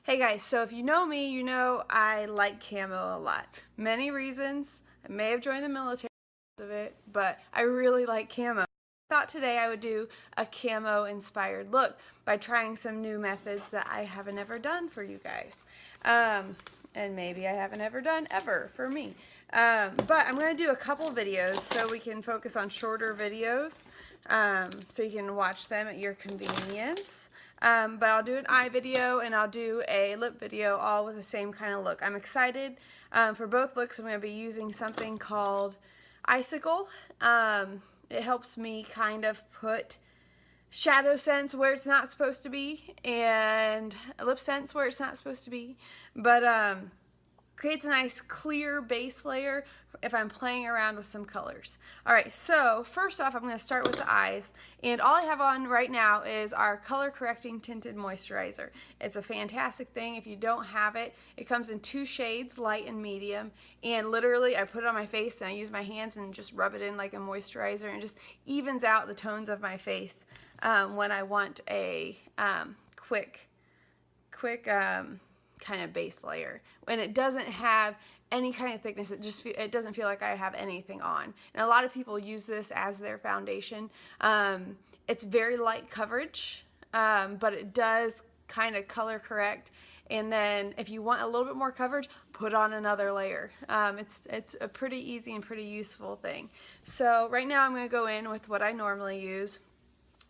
Hey guys, so if you know me, you know I like camo a lot. Many reasons. I may have joined the military because of it, but I really like camo. I thought today I would do a camo inspired look by trying some new methods that I haven't ever done for you guys. And maybe I haven't ever done ever for me. But I'm going to do a couple videos so we can focus on shorter videos so you can watch them at your convenience. But I'll do an eye video and I'll do a lip video all with the same kind of look. I'm excited for both looks. I'm going to be using something called Icicle. It helps me kind of put Shadowsense where it's not supposed to be and Lipsense where it's not supposed to be. But creates a nice clear base layer if I'm playing around with some colors. Alright, so first off I'm going to start with the eyes, and all I have on right now is our color correcting tinted moisturizer. It's a fantastic thing. If you don't have it, it comes in 2 shades, light and medium, and literally I put it on my face and I use my hands and just rub it in like a moisturizer, and it just evens out the tones of my face when I want a quick kind of base layer. When it doesn't have any kind of thickness, it doesn't feel like I have anything on. And a lot of people use this as their foundation. It's very light coverage, but it does kind of color correct. And then if you want a little bit more coverage, put on another layer. It's a pretty easy and pretty useful thing. So right now I'm going to go in with what I normally use.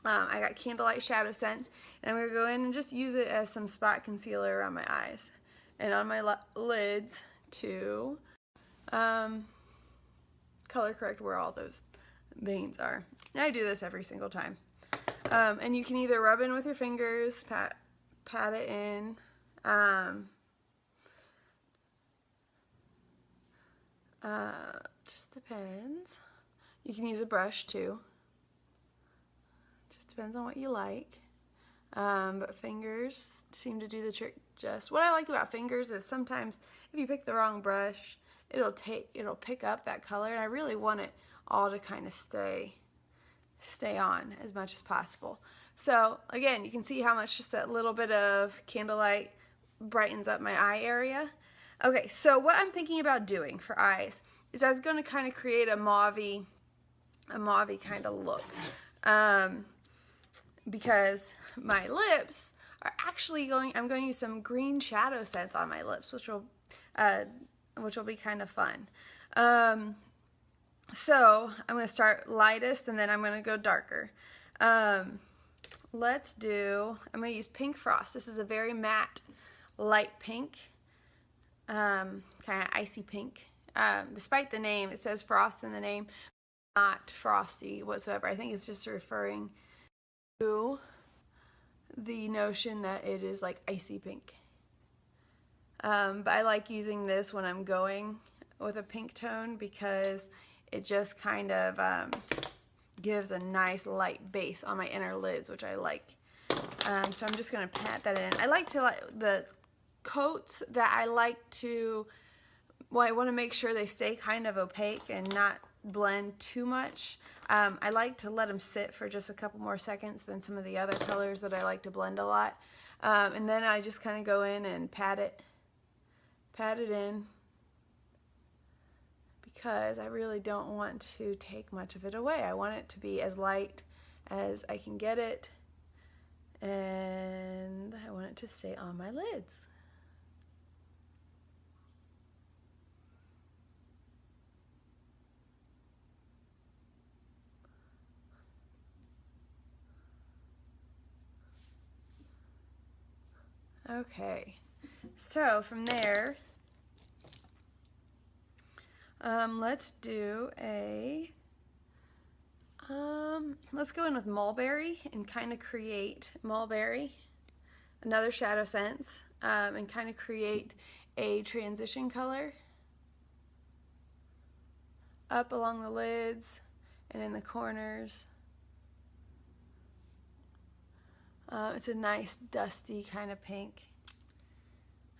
I got Candlelight Shadowsense, and I'm going to go in and just use it as some spot concealer around my eyes and on my lids to color correct where all those veins are. And I do this every single time. And you can either rub in with your fingers, pat it in. Just depends. You can use a brush too. Depends on what you like, but fingers seem to do the trick. Just what I like about fingers is sometimes if you pick the wrong brush, it'll pick up that color, and I really want it all to kind of stay on as much as possible. So again, you can see how much just that little bit of Candlelight brightens up my eye area. Okay, so what I'm thinking about doing for eyes is I was going to kind of create a mauvey kind of look. Because my lips are actually I'm going to use some green Shadowsense on my lips, which will be kind of fun. So I'm going to start lightest and then I'm going to go darker. I'm going to use Pink Frost. This is a very matte, light pink, kind of icy pink. Despite the name, it says frost in the name, not frosty whatsoever. I think it's just referring the notion that it is like icy pink. But I like using this when I'm going with a pink tone because it just kind of gives a nice light base on my inner lids, which I like. So I'm just going to pat that in. I like to the coats that I like to, well, I want to make sure they stay kind of opaque and not blend too much. I like to let them sit for just a couple more seconds than some of the other colors that I like to blend a lot. And then I just kind of go in and pat it in because I really don't want to take much of it away. I want it to be as light as I can get it, and I want it to stay on my lids. Okay, so from there, let's go in with Mullberry and kind of create another Shadowsense, and kind of create a transition color up along the lids and in the corners. It's a nice dusty kind of pink.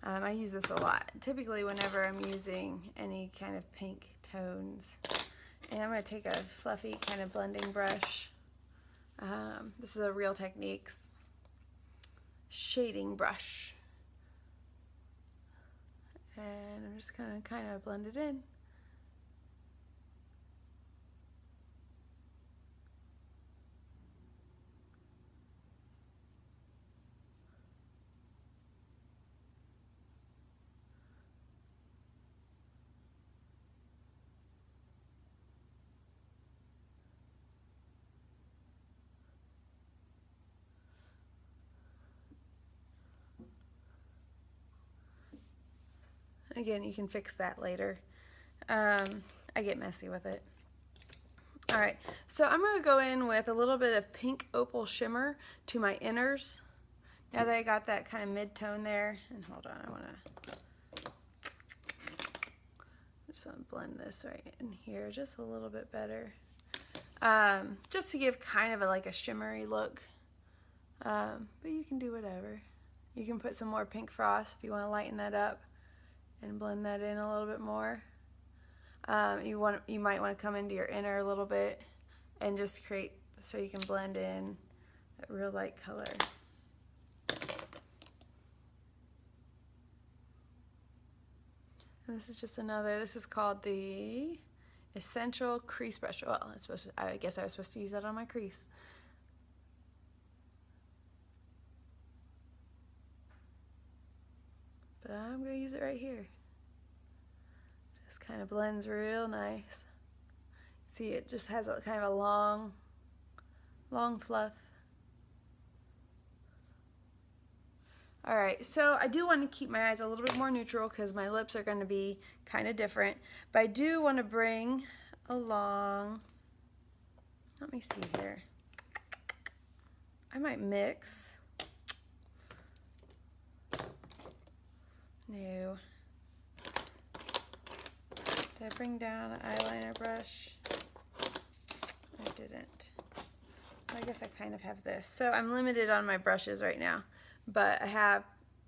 I use this a lot, typically whenever I'm using any kind of pink tones. And I'm going to take a fluffy kind of blending brush. This is a Real Techniques shading brush. And I'm just gonna kind of blend it in. Again, you can fix that later. I get messy with it. Alright, so I'm going to go in with a little bit of pink Opal Shimmer to my inners. Now that I got that kind of mid-tone there, and hold on, I just want to blend this right in here just a little bit better. Just to give kind of like a shimmery look. But you can do whatever. You can put some more pink frost if you want to lighten that up and blend that in a little bit more. You might want to come into your inner a little bit and just create so you can blend in that real light color. And this is just another, this is called the Essential Crease Brush. Well, I guess I was supposed to use that on my crease. But I'm going to use it right here. Just kind of blends real nice. See, it just has a kind of a long fluff. Alright, so I do want to keep my eyes a little bit more neutral because my lips are going to be kind of different. But I do want to bring along, let me see here. I might mix. No. Did I bring down an eyeliner brush? I didn't. I guess I kind of have this. So I'm limited on my brushes right now. But I have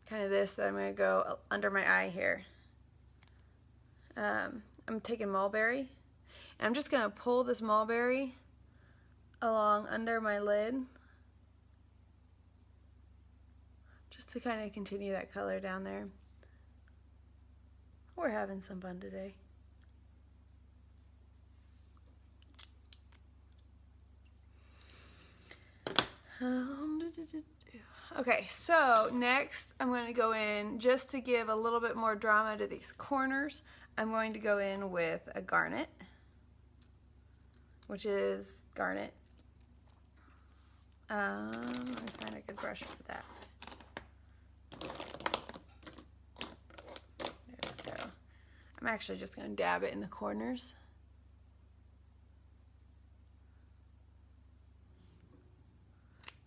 kind of this that I'm going to go under my eye here. I'm taking Mullberry. And I'm just going to pull this Mullberry along under my lid. Just to kind of continue that color down there. We're having some fun today. Okay, so next I'm going to go in, just to give a little bit more drama to these corners, I'm going to go in with a Garnet, which is Garnet. Let me find a good brush for that. There we go. I'm actually just going to dab it in the corners.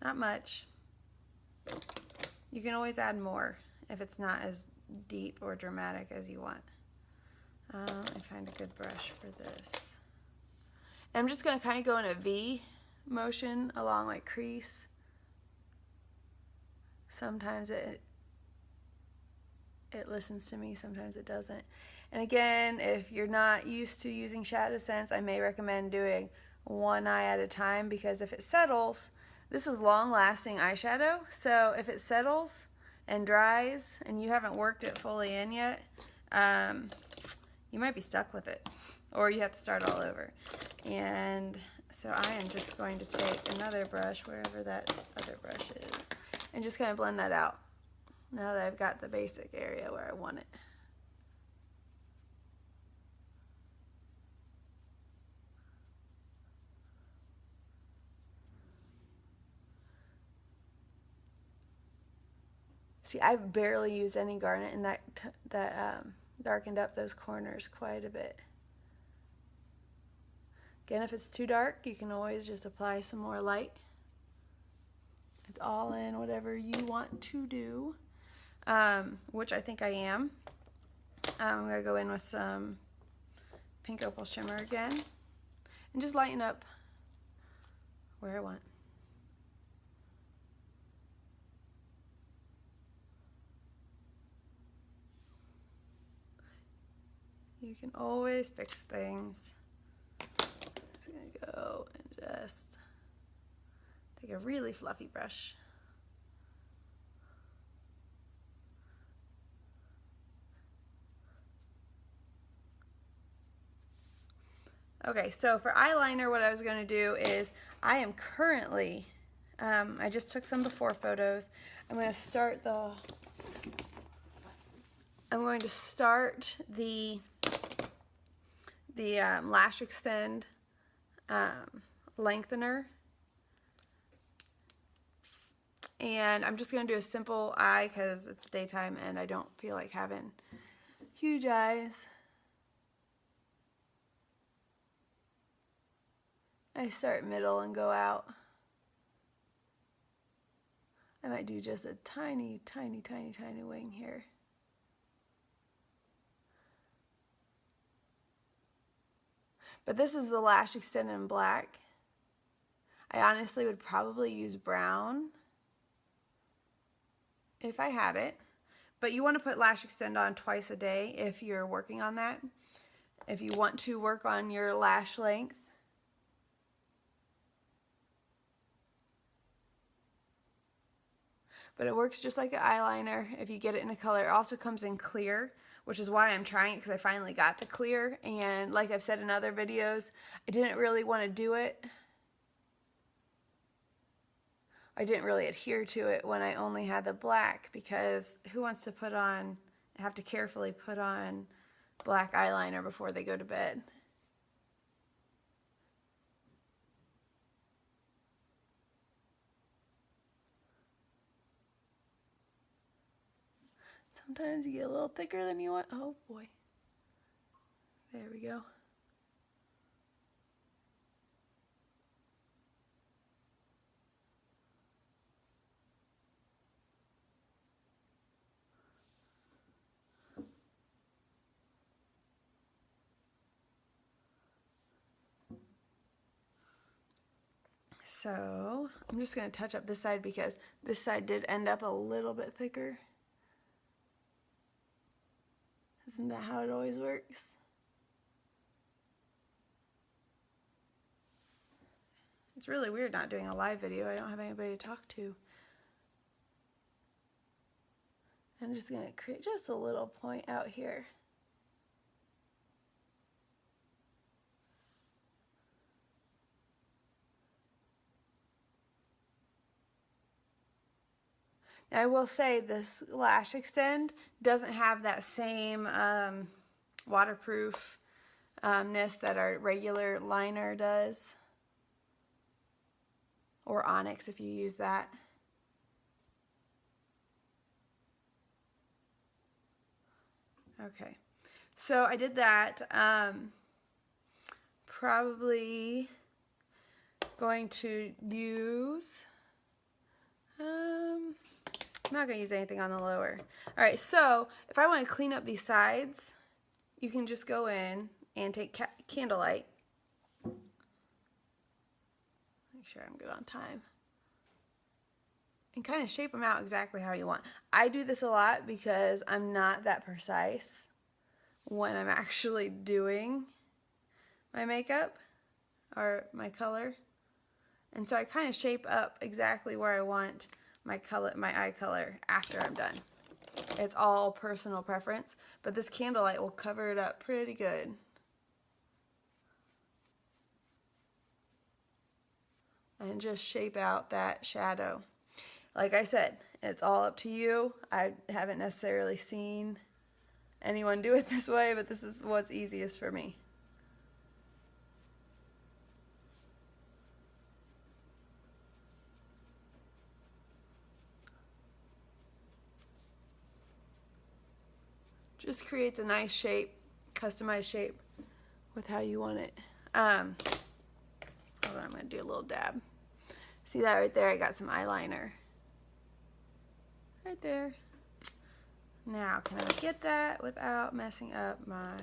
Not much. You can always add more if it's not as deep or dramatic as you want. Let me find a good brush for this. And I'm just going to kind of go in a V motion along my crease. Sometimes it listens to me, sometimes it doesn't. And again, if you're not used to using Shadowsense, I may recommend doing one eye at a time, because if it settles, this is long-lasting eyeshadow, so if it settles and dries and you haven't worked it fully in yet, you might be stuck with it, or you have to start all over. And so I am just going to take another brush, wherever that other brush is, and just kind of blend that out now that I've got the basic area where I want it. See, I've barely used any Garnet, and that darkened up those corners quite a bit. Again, if it's too dark, you can always just apply some more light. It's all in whatever you want to do, which I think I am. I'm going to go in with some pink Opal Shimmer again, and just lighten up where I want. You can always fix things. Just gonna go and just take a really fluffy brush. Okay, so for eyeliner, what I was going to do is I am currently, I just took some before photos. I'm going to start the Lash-Extend lengthener. And I'm just going to do a simple eye because it's daytime and I don't feel like having huge eyes. I start middle and go out. I might do just a tiny, tiny, tiny, tiny wing here. But this is the Lash-Extend in black. I honestly would probably use brown if I had it. But you want to put Lash-Extend on twice a day if you're working on that. If you want to work on your lash length. But it works just like an eyeliner if you get it in a color. It also comes in clear, which is why I'm trying it, because I finally got the clear. And like I've said in other videos, I didn't really want to do it. I didn't really adhere to it when I only had the black, because who wants to have to carefully put on black eyeliner before they go to bed? Sometimes you get a little thicker than you want. Oh boy. There we go. So I'm just going to touch up this side because this side did end up a little bit thicker. Isn't that how it always works? It's really weird not doing a live video. I don't have anybody to talk to. I'm just going to create just a little point out here. Now, I will say this Lash-Extend doesn't have that same waterproofness that our regular liner does, or Onyx if you use that. Okay, so I did that. Probably going to use, I'm not going to use anything on the lower. Alright, so if I want to clean up these sides, you can just go in and take Candlelight. Make sure I'm good on time. And kind of shape them out exactly how you want. I do this a lot because I'm not that precise when I'm actually doing my makeup or my color. And so I kind of shape up exactly where I want my eye color after I'm done. It's all personal preference, but this Candlelight will cover it up pretty good. And just shape out that shadow. Like I said, it's all up to you. I haven't necessarily seen anyone do it this way, but this is what's easiest for me. Just creates a nice shape, customized shape with how you want it. Hold on, I'm going to do a little dab. See that right there? I got some eyeliner. Right there. Now, can I get that without messing up my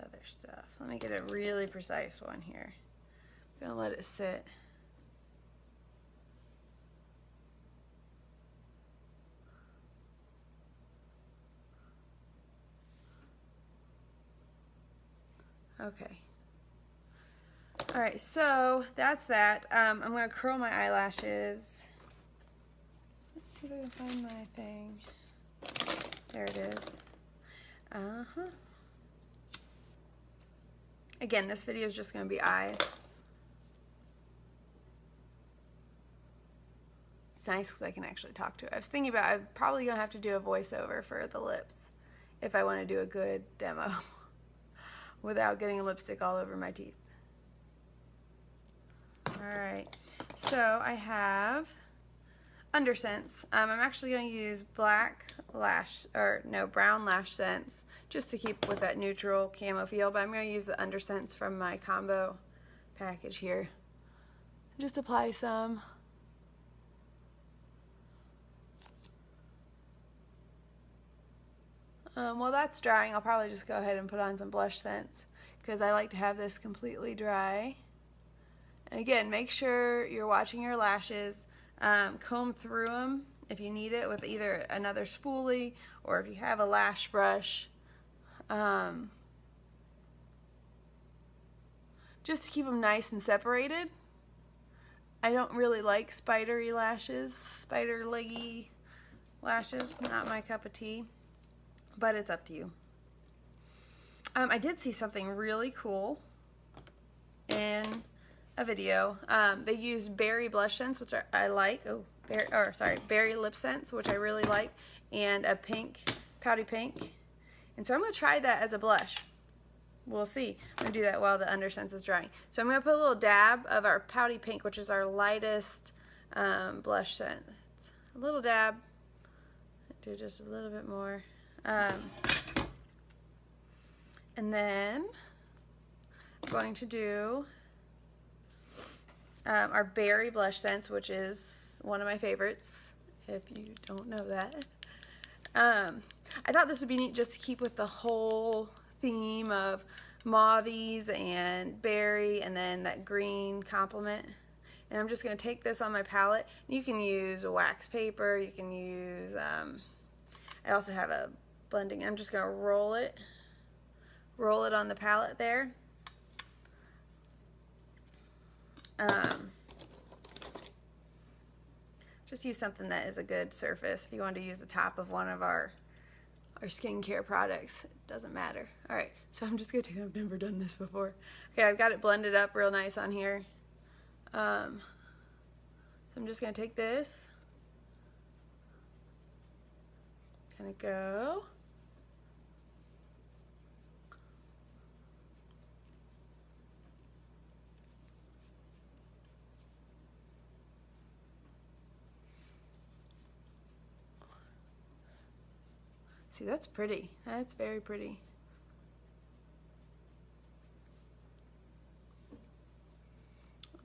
other stuff? Let me get a really precise one here. I'm going to let it sit. Okay. Alright, so that's that. I'm going to curl my eyelashes. Let's see if I can find my thing. There it is. Again, this video is just going to be eyes. It's nice because I can actually talk to it. I was thinking about I'm probably going to have to do a voiceover for the lips if I want to do a good demo without getting lipstick all over my teeth. Alright, so I have Undersense. I'm actually going to use brown Lash-Sense just to keep with that neutral camo feel, but I'm going to use the Undersense from my combo package here. Just apply some. While that's drying, I'll probably just go ahead and put on some Blushsense because I like to have this completely dry. And again, make sure you're watching your lashes. Comb through them if you need it with either another spoolie or if you have a lash brush. Just to keep them nice and separated. I don't really like spidery lashes, spider leggy lashes, not my cup of tea. But it's up to you. I did see something really cool in a video. They used Berry Blushsense, which I like. Berry Lipsense, which I really like, and a pink, Pouty pink. And so I'm going to try that as a blush. We'll see. I'm going to do that while the Undersense is drying. So I'm going to put a little dab of our Pouty pink, which is our lightest blush scent. A little dab. Do just a little bit more. And then I'm going to do our Berry Blushsense, which is one of my favorites, if you don't know that. I thought this would be neat just to keep with the whole theme of mauves and berry and then that green complement. And I'm just going to take this on my palette. You can use a wax paper, you can use, I also have a blending. I'm just going to roll it on the palette there. Just use something that is a good surface. If you want to use the top of one of our skincare products, it doesn't matter. Alright, so I'm just going to I've never done this before. Okay, I've got it blended up real nice on here. So I'm just going to take this, kind of go. See, that's pretty. That's very pretty.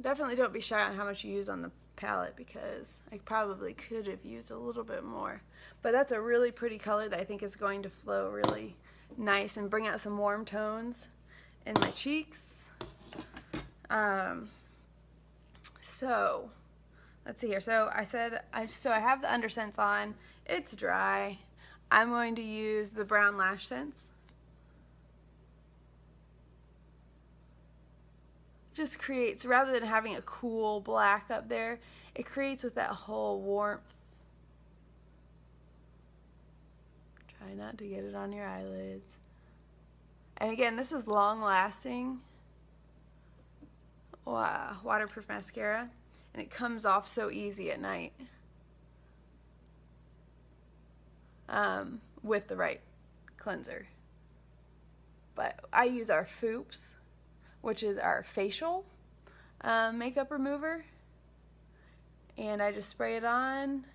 Definitely don't be shy on how much you use on the palette because I probably could have used a little bit more. But that's a really pretty color that I think is going to flow really nice and bring out some warm tones in my cheeks. So let's see here. So I have the Undersense on. It's dry. I'm going to use the brown Lash-Sense. Just creates, rather than having a cool black up there, it creates with that whole warmth. Try not to get it on your eyelids. And again, this is long lasting waterproof mascara, and it comes off so easy at night. With the right cleanser. But I use our Foops, which is our facial makeup remover, and I just spray it on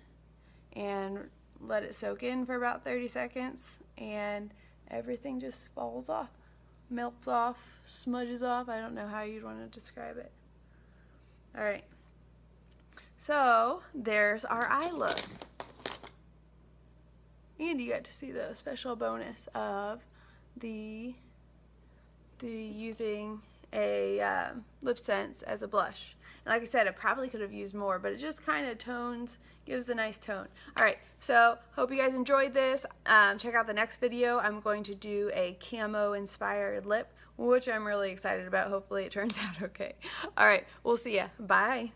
and let it soak in for about 30 seconds, and everything just falls off, melts off, smudges off. I don't know how you'd want to describe it. Alright, so there's our eye look. And you got to see the special bonus of the using a Lipsense as a blush. And like I said, I probably could have used more, but it just kind of gives a nice tone. Alright, so hope you guys enjoyed this. Check out the next video. I'm going to do a camo inspired lip, which I'm really excited about. Hopefully it turns out okay. Alright, we'll see ya. Bye.